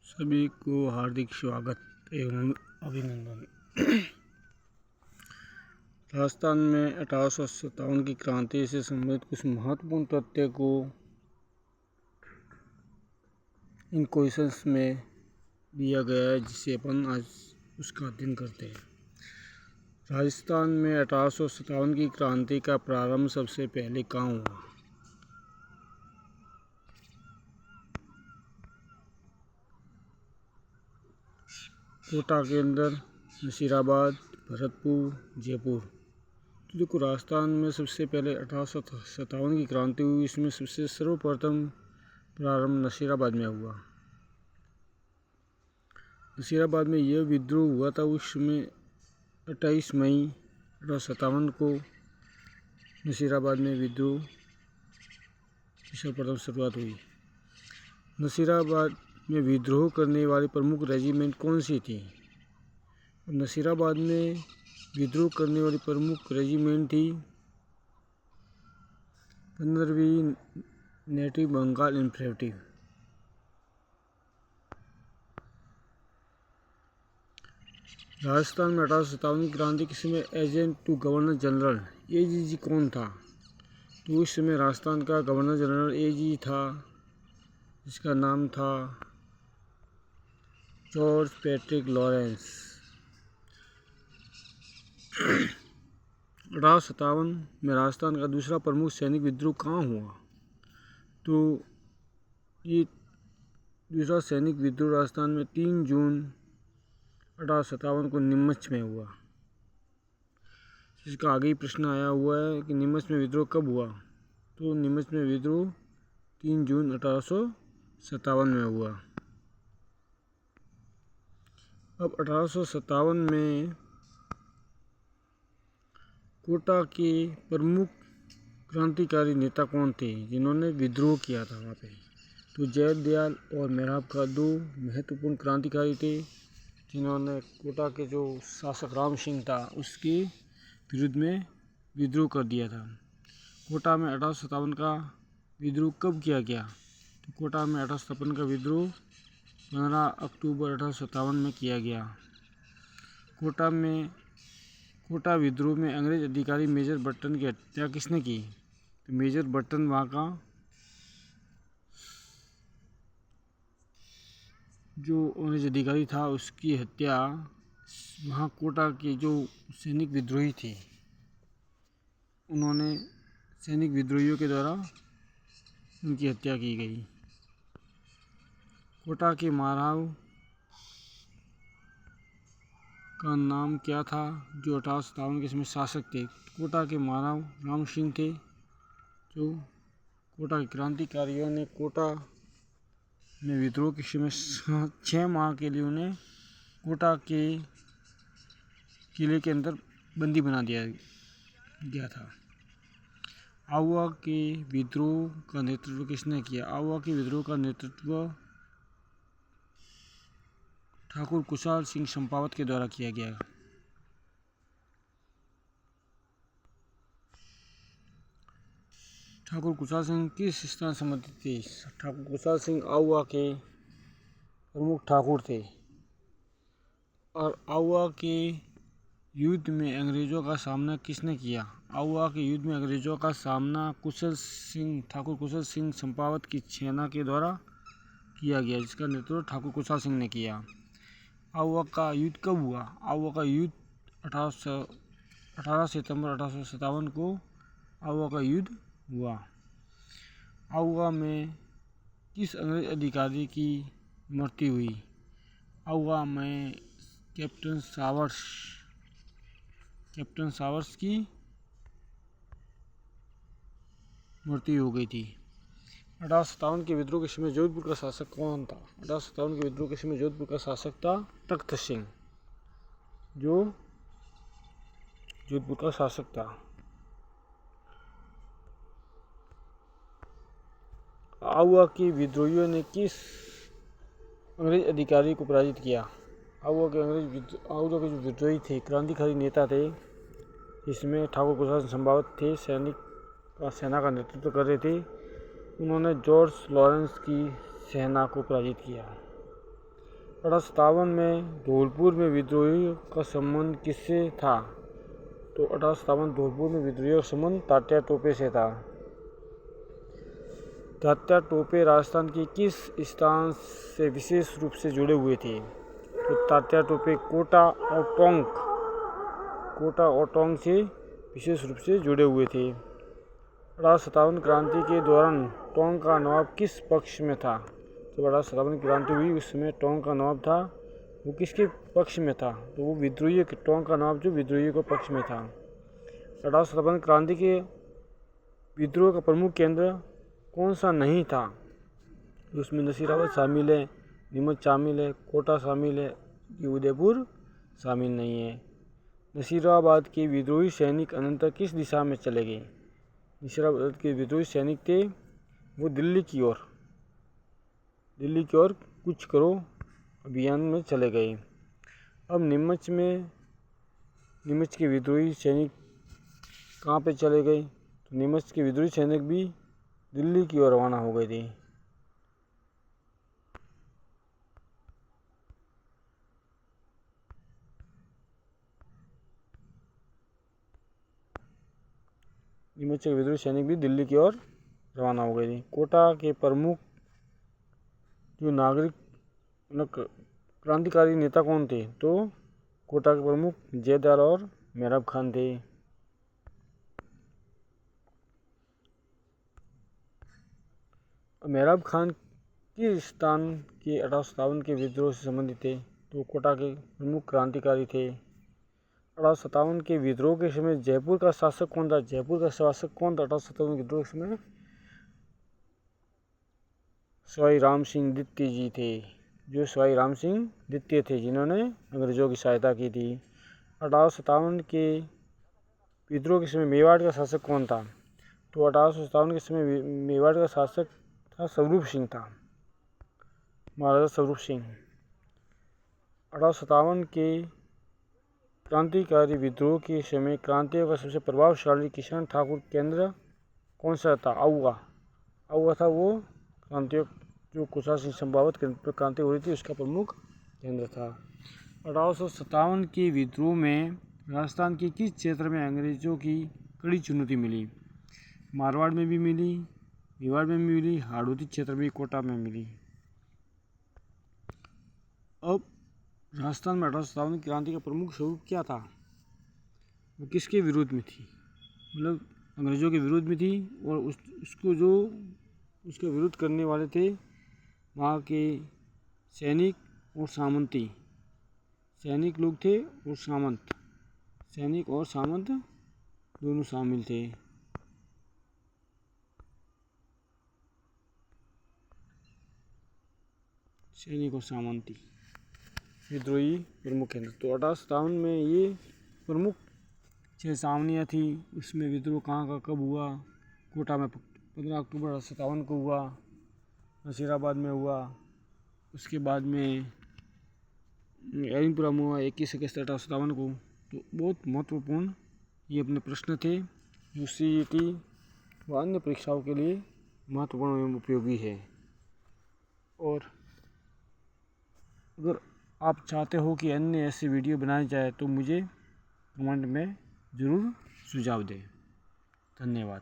सभी को हार्दिक स्वागत एवं अभिनंदन। राजस्थान में 1857 की क्रांति से संबंधित कुछ महत्वपूर्ण तथ्य को इन क्वेश्चंस में दिया गया है, जिसे अपन आज उसका अध्ययन करते हैं। राजस्थान में 1857 की क्रांति का प्रारंभ सबसे पहले कहाँ हुआ? कोटा के अंदर, नसीराबाद, भरतपुर, जयपुर। तो देखो, राजस्थान में सबसे पहले 1857 की क्रांति हुई। इसमें सबसे सर्वप्रथम प्रारंभ नसीराबाद में हुआ। नसीराबाद में यह विद्रोह हुआ था उस समय 28 मई 1857 को नसीराबाद में विद्रोह की सर्वप्रथम शुरुआत हुई। नसीराबाद में विद्रोह करने वाली प्रमुख रेजिमेंट कौन सी थी? नसीराबाद में विद्रोह करने वाली प्रमुख रेजिमेंट थी 15वीं नेटिव बंगाल इन्फेंट्री। राजस्थान में 1857 की क्रांति के समय agent to governor general AGG कौन था? तो उस समय राजस्थान का गवर्नर जनरल एजीजी था, जिसका नाम था जॉर्ज पैट्रिक लॉरेंस। 1857 में राजस्थान का दूसरा प्रमुख सैनिक विद्रोह कहाँ हुआ? तो ये दूसरा सैनिक विद्रोह राजस्थान में 3 जून 1857 को नीमच में हुआ। इसका आगे ही प्रश्न आया हुआ है कि नीमच में विद्रोह कब हुआ? तो नीमच में विद्रोह 3 जून 1857 में हुआ। अब 1857 में कोटा के प्रमुख क्रांतिकारी नेता कौन थे जिन्होंने विद्रोह किया था वहाँ पे? तो जयदयाल और मेहराब का दो महत्वपूर्ण क्रांतिकारी थे, जिन्होंने कोटा के जो शासक राम सिंह था उसके विरुद्ध में विद्रोह कर दिया था। कोटा में 1857 का विद्रोह कब किया गया? तो कोटा में 1857 का विद्रोह 15 अक्टूबर 1857 में किया गया। कोटा विद्रोह में अंग्रेज अधिकारी मेजर बर्टन की हत्या किसने की? तो मेजर बर्टन वहाँ का जो अंग्रेज अधिकारी था उसकी हत्या वहाँ कोटा के जो सैनिक विद्रोही थे, उन्होंने सैनिक विद्रोहियों के द्वारा उनकी हत्या की गई। कोटा के महाराव का नाम क्या था जो 1857 के समय शासक थे? कोटा के महाराव राम सिंह थे। जो कोटा के क्रांतिकारियों ने कोटा में विद्रोह के समय 6 माह के लिए उन्हें कोटा के किले के अंदर बंदी बना दिया गया था। आउवा के विद्रोह का नेतृत्व किसने किया? आउवा के विद्रोह का नेतृत्व ठाकुर कुशाल सिंह चंपावत के द्वारा किया गया। ठाकुर कुशाल सिंह किस स्थान से संबंधित थे? ठाकुर कुशाल सिंह आउवा के प्रमुख ठाकुर थे और आउवा के युद्ध में अंग्रेजों का सामना किसने किया? आउवा के युद्ध में अंग्रेजों का सामना ठाकुर कुशल सिंह चंपावत की सेना के द्वारा किया गया, जिसका नेतृत्व ठाकुर कुशाल सिंह ने किया। आउवा का युद्ध कब हुआ? आउवा का युद्ध 18 सितंबर 1857 को आउवा का युद्ध हुआ। आउवा में किस अंग्रेज अधिकारी की मृत्यु हुई? आउवा में कैप्टन सावर्स की मृत्यु हो गई थी। 1857 के विद्रोह के समय जोधपुर का शासक कौन था? 1857 के विद्रोह के समय जोधपुर का शासक था तख्त सिंह, जो जोधपुर का शासक था। आउवा के विद्रोहियों ने किस अंग्रेज अधिकारी को पराजित किया? आउवा के जो विद्रोही थे, क्रांतिकारी नेता थे, इसमें ठाकुर कुशाल चंपावत थे, सेना का नेतृत्व कर रहे थे। उन्होंने जॉर्ज लॉरेंस की सेना को पराजित किया। 1857 में धौलपुर में विद्रोहियों का संबंध किससे था? तो 1857 धौलपुर में विद्रोहियों का संबंध तात्या टोपे से था। तात्या टोपे राजस्थान के किस स्थान से विशेष रूप से जुड़े हुए थे? तो तात्या टोपे कोटा और टोंक से विशेष रूप से जुड़े हुए थे। 1857 क्रांति के दौरान टोंक का नवाब किस पक्ष में था? तो 1857 क्रांति हुई उस समय टोंक का नवाब था, वो किसके पक्ष में था? तो वो विद्रोही, टोंक का नवाब जो विद्रोही के पक्ष में था। 1857 क्रांति के विद्रोह का प्रमुख केंद्र कौन सा नहीं था? उसमें नसीराबाद शामिल है, नीमच शामिल है, कोटा शामिल है, उदयपुर शामिल नहीं है। नसीराबाद के विद्रोही सैनिक अनंतर किस दिशा में चले गए? नसीराबाद के विद्रोही सैनिक थे वो दिल्ली की ओर कूच करो अभियान में चले गए। अब नीमच के विद्रोही सैनिक कहाँ पे चले गए? तो नीमच के विद्रोही सैनिक भी दिल्ली की ओर रवाना हो गए थे। नीमच के विद्रोही सैनिक भी दिल्ली की ओर रवाना हो गए थे। कोटा के प्रमुख जो नागरिक क्रांतिकारी नेता कौन थे? तो कोटा के प्रमुख जयदयाल और मेहराब खान थे। मेहराब खान किस स्थान के 1857 के विद्रोह से संबंधित थे? तो कोटा के प्रमुख क्रांतिकारी थे। 1857 के विद्रोह के समय जयपुर का शासक कौन था? 1857 के विद्रोह के समय सवाई राम सिंह द्वितीय जी थे, जो सवाई राम सिंह द्वितीय थे, जिन्होंने अंग्रेजों की सहायता की थी। 1857 के विद्रोह के समय मेवाड़ का शासक कौन था? तो 1857 के समय मेवाड़ का शासक था स्वरूप सिंह था, महाराजा स्वरूप सिंह। 1857 के क्रांतिकारी विद्रोह के समय क्रांतियों का सबसे प्रभावशाली किसान ठाकुर केंद्र कौन सा था? आऊगा था वो क्रांतियों जो कुशा सिंह संभावत क्रांति हो रही थी उसका प्रमुख केंद्र था। 1857 के विद्रोह में राजस्थान के किस क्षेत्र में अंग्रेजों की कड़ी चुनौती मिली? मारवाड़ में भी मिली, मेवाड़ में भी मिली, हाड़ौती क्षेत्र में, कोटा में मिली। अब राजस्थान में 1857 क्रांति का प्रमुख स्वरूप क्या था? वो किसके विरोध में थी? मतलब अंग्रेजों के विरोध में थी, और उसका विरोध करने वाले थे वहाँ के सैनिक और सामंती। सैनिक लोग थे और सामंत दोनों शामिल थे। सैनिक और सामंती विद्रोही प्रमुख केंद्र। तो 1857 में ये प्रमुख 6 सावनियाँ थी। उसमें विद्रोह कहाँ का कब हुआ? कोटा में 15 अक्टूबर 1857 को हुआ, नसीराबाद में हुआ, उसके बाद में एरिनपुरा में हुआ 21 अगस्त 1857 को। तो बहुत महत्वपूर्ण ये अपने प्रश्न थे जो CET व अन्य परीक्षाओं के लिए महत्वपूर्ण एवं उपयोगी है। और अगर आप चाहते हो कि अन्य ऐसी वीडियो बनाई जाए तो मुझे कमेंट में ज़रूर सुझाव दें। धन्यवाद।